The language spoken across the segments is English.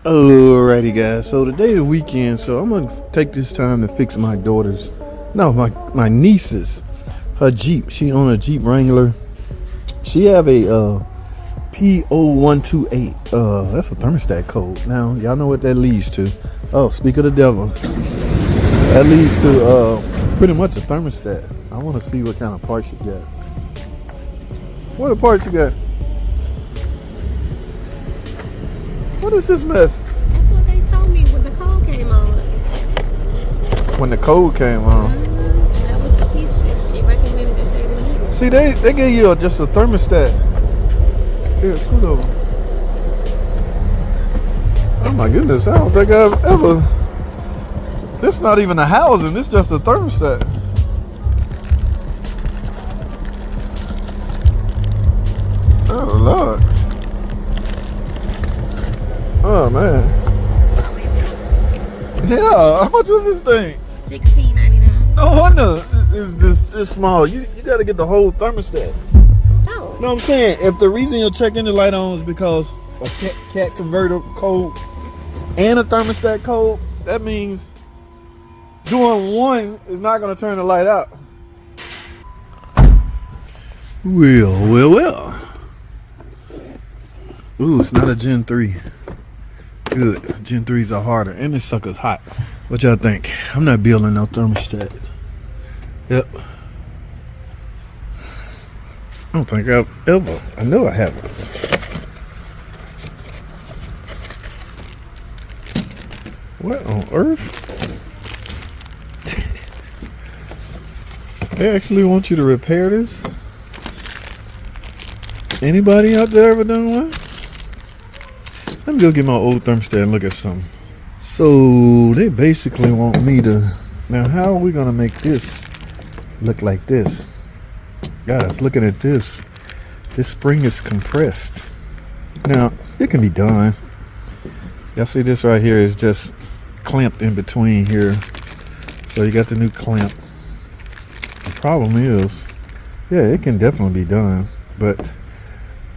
Alrighty guys, so today is weekend, so I'm gonna take this time to fix my daughter's, no, my niece's, her Jeep. She own a Jeep Wrangler. She have a P0128. That's a thermostat code. Now y'all know what that leads to. Oh, speak of the devil. That leads to pretty much a thermostat. I want to see what kind of parts you got. What parts you got? What is this mess? That's what they told me when the code came on. When the code came on. That was the piece that she recommended to stay with you. See, they gave you just a thermostat. Yeah, scoot over. Oh my goodness, I don't think I've ever. This not even a housing, this just a thermostat. Oh Lord. Oh man. Yeah, how much was this thing? $16.99. No wonder it's just it's small. You gotta get the whole thermostat. Oh. No, I'm saying if the reason you're checking the light on is because a cat converter code and a thermostat code, that means doing one is not gonna turn the light out. Well. Ooh, it's not a Gen 3. Good. Gen 3s are harder. And this sucker's hot. What y'all think? I'm not building no thermostat. Yep. I don't think I've ever. I know I haven't. What on earth? They actually want you to repair this? Anybody out there ever done one? Let me go get my old thermostat and look at something. So they basically want me to. Now how are we gonna make this look like this? Guys, looking at this spring is compressed. Now it can be done. Y'all see this right here is just clamped in between here. So you got the new clamp. The problem is, yeah, it can definitely be done, but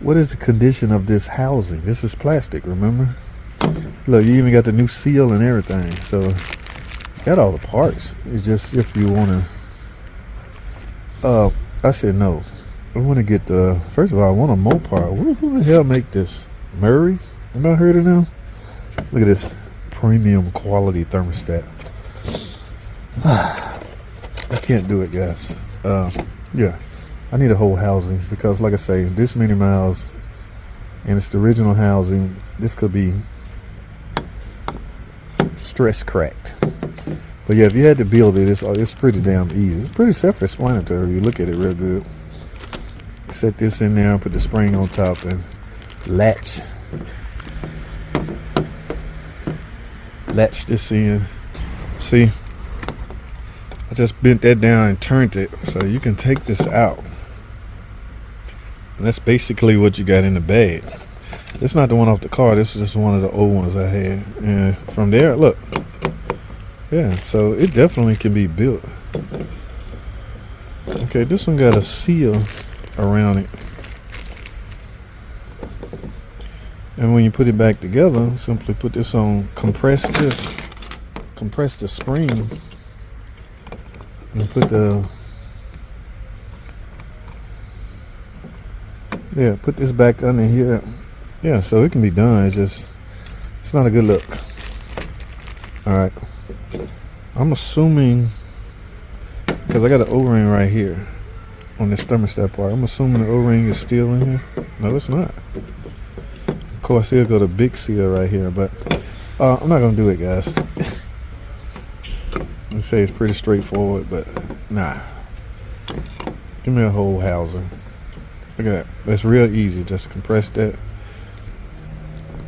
what is the condition of this housing? This is plastic, remember? Look, you even got the new seal and everything. So, you got all the parts. It's just if you want to... I said no. I want to get the... First of all, I want a Mopar. Who the hell make this? Murray? Have I heard of them? Look at this premium quality thermostat. I can't do it, guys. Yeah. I need a whole housing because, like I say, this many miles and it's the original housing. This could be stress cracked. But yeah, if you had to build it, it's pretty damn easy. It's pretty self-explanatory if you look at it real good. Set this in there, put the spring on top, and latch this in. See, I just bent that down and turned it so you can take this out. And that's basically what you got in the bag. It's not the one off the car. This is just one of the old ones I had. And from there, look. Yeah, so it definitely can be built. Okay, this one got a seal around it. And when you put it back together, simply put this on, compress the spring, and put put this back under here. Yeah, so it can be done. It's not a good look. All right, I'm assuming, because I got an O-ring right here on this thermostat part, I'm assuming the O-ring is still in here. No, it's not. Of course, he'll go to big seal right here, but I'm not gonna do it, guys. Let's say it's pretty straightforward, but nah. Give me a whole housing. Look at that. That's real easy. Just compress that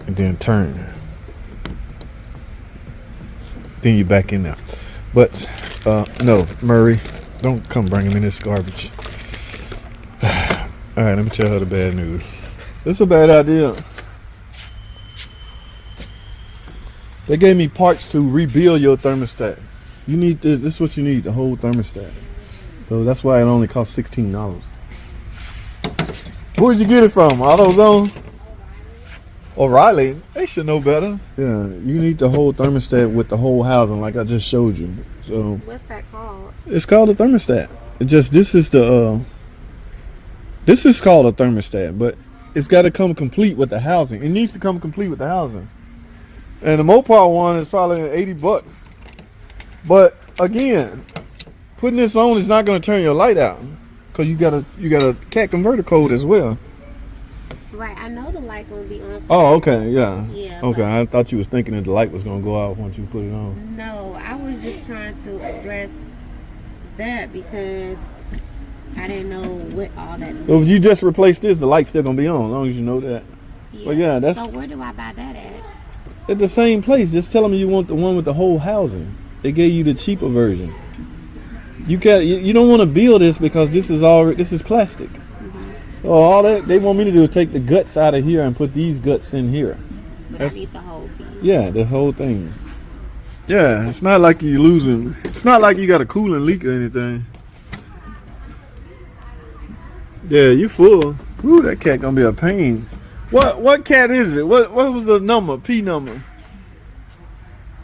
and then turn. Then you back in there. But no, Murray, don't come bringing me this garbage. All right, let me tell her the bad news. This is a bad idea. They gave me parts to rebuild your thermostat. You need this. This is what you need, the whole thermostat. So that's why it only costs $16. Where'd you get it from? AutoZone? O'Reilly, they should know better. Yeah, you need the whole thermostat with the whole housing, like I just showed you. So What's that called? it's called a thermostat. It just this is called a thermostat, but it's got to come complete with the housing. It needs to come complete with the housing. And the Mopar one is probably $80. But again, putting this on is not going to turn your light out because you got a cat converter code as well. Right, I know the light gonna be on. Oh, okay, yeah. Yeah. Okay, I thought you was thinking that the light was going to go out once you put it on. No, I was just trying to address that because I didn't know what all that meant. So if you just replace this, the light's still going to be on as long as you know that. Yeah. But yeah, that's So where do I buy that at? at the same place. Just tell them you want the one with the whole housing. They gave you the cheaper version. You don't want to build this because this is plastic. So all that they want me to do is take the guts out of here and put these guts in here. But I need the whole piece. Yeah, the whole thing. Yeah, it's not like you're losing. It's not like you got a coolant leak or anything. Yeah, you full. Ooh, that cat gonna be a pain. What cat is it? What was the number? P number?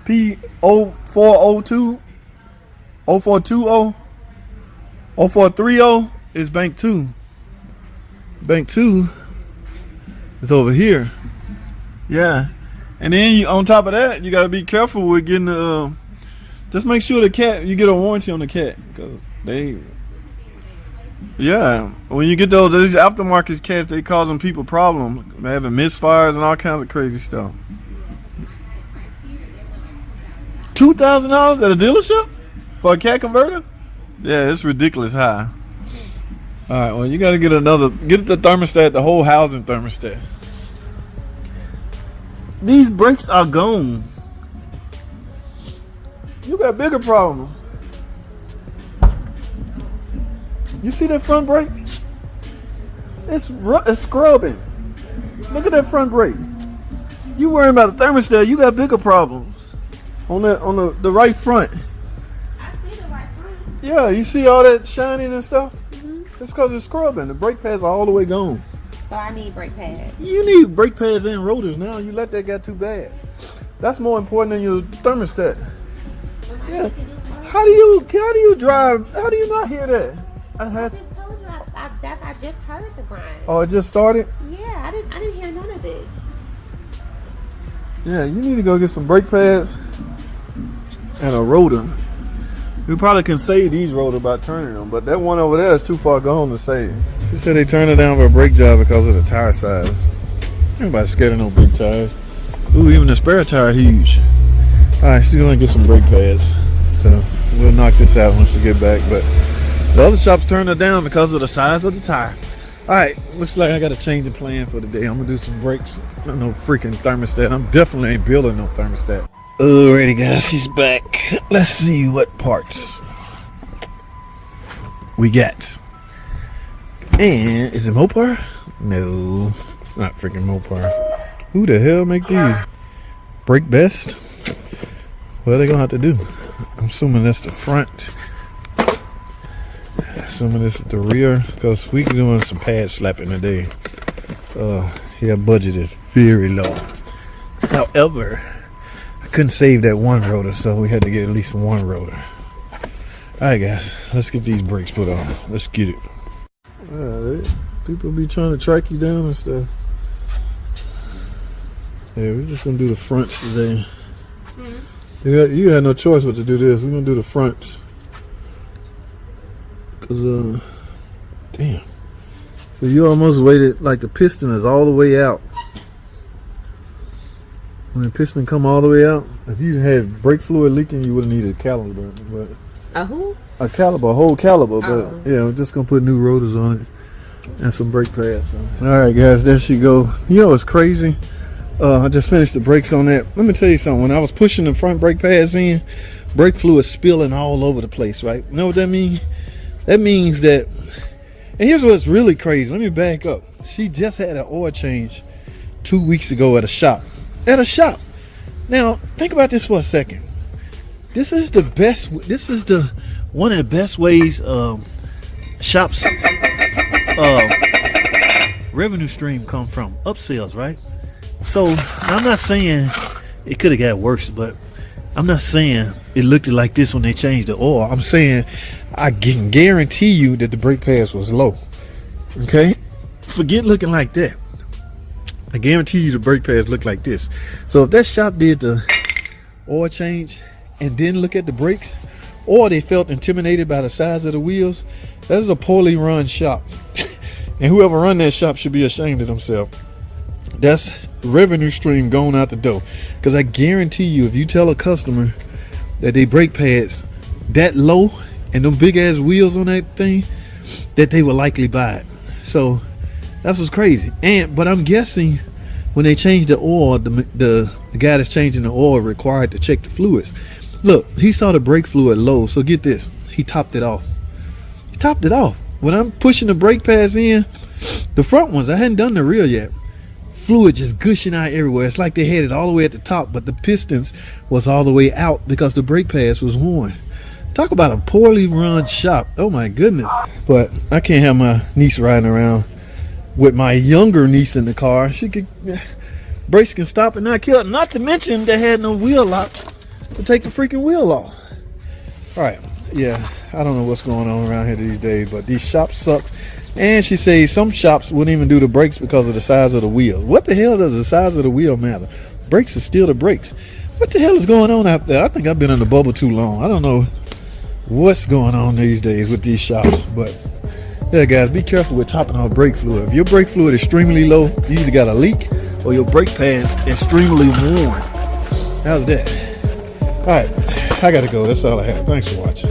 P0402? 0420? 0430 is bank 2. Bank 2 is over here. Yeah. And then on top of that, you gotta be careful with getting the just make sure the cat, you get a warranty on the cat. Because when you get these aftermarket cats, they causing people problems. They're having misfires and all kinds of crazy stuff. $2,000 at a dealership for a cat converter? Yeah, it's ridiculous high. All right, well, you got to get the thermostat, the whole housing thermostat. These brakes are gone. You got bigger problems. You see that front brake? It's scrubbing. Look at that front brake. You worrying about the thermostat, you got bigger problems. On the right front. I see the right front. Yeah, you see all that shining and stuff? It's because it's scrubbing. The brake pads are all the way gone. So I need brake pads. You need brake pads and rotors now. You let that get too bad. That's more important than your thermostat. Yeah. How do you drive? How do you not hear that? I just told you I just heard the grind. Oh, it just started? Yeah, I didn't hear none of this. Yeah, you need to go get some brake pads and a rotor. You probably can save these rotors by turning them, but that one over there is too far gone to save. She said they turned it down for a brake job because of the tire size. Everybody's scared of no big tires. Ooh, even the spare tire huge. Alright, she's gonna get some brake pads. So we'll knock this out once we get back. But the other shops turned it down because of the size of the tire. Alright, looks like I gotta change the plan for the day. I'm gonna do some brakes. No freaking thermostat. I'm definitely ain't building no thermostat. Alrighty guys, she's back. Let's see what parts we got. And is it Mopar? No, it's not freaking Mopar. Who the hell make these? Brake Best? What are they gonna have to do? I'm assuming that's the front. Assuming this is the rear, because we doing some pad slapping today. Yeah, budget is very low. However, I couldn't save that one rotor, so we had to get at least one rotor. Alright guys, let's get these brakes put on. Let's get it. People be trying to track you down and stuff. Yeah, we're just gonna do the fronts today. You had no choice but to do this. We're gonna do the fronts. Cause damn. So you almost waited, like the piston is all the way out. When the piston come all the way out, if you had brake fluid leaking, you would have needed a caliper. But A who? a caliper, a whole caliper. But Oh. yeah, we're just gonna put new rotors on it and some brake pads. All right, guys, there she go. You know what's crazy? I just finished the brakes on that. Let me tell you something. When I was pushing the front brake pads in, brake fluid spilling all over the place. Right? You know what that means? That means that. And here's what's really crazy. Let me back up. She just had an oil change 2 weeks ago at a shop. At a shop. Now, think about this for a second. This is the best. This is the one of the best ways shops revenue stream come from. Upsells, right? So I'm not saying it could have got worse, but I'm not saying it looked like this when they changed the oil. I'm saying I can guarantee you that the brake pads was low. Okay? Forget looking like that. I guarantee you the brake pads look like this. So if that shop did the oil change and then look at the brakes, or they felt intimidated by the size of the wheels, that is a poorly run shop. And whoever run that shop should be ashamed of themselves. That's revenue stream going out the door. Because I guarantee you, if you tell a customer that they brake pads that low and them big ass wheels on that thing, that they will likely buy it. So that's what's crazy. But I'm guessing when they changed the oil, the guy that's changing the oil required to check the fluids. Look, he saw the brake fluid low, so get this, he topped it off. He topped it off. When I'm pushing the brake pads in, the front ones, I hadn't done the rear yet, fluid just gushing out everywhere. It's like they had it all the way at the top, but the pistons was all the way out because the brake pads was worn. Talk about a poorly run shop. Oh my goodness. But I can't have my niece riding around with my younger niece in the car. She could, brakes can stop and not kill it. Not to mention they had no wheel lock to take the freaking wheel off. All right, yeah, I don't know what's going on around here these days, but these shops suck. And she says some shops wouldn't even do the brakes because of the size of the wheel. What the hell does the size of the wheel matter? Brakes are still the brakes. What the hell is going on out there? I think I've been in the bubble too long. I don't know what's going on these days with these shops, but yeah, guys, be careful with topping off brake fluid. If your brake fluid is extremely low, you either got a leak or your brake pads extremely worn. How's that? All right, I gotta go. That's all I have. Thanks for watching.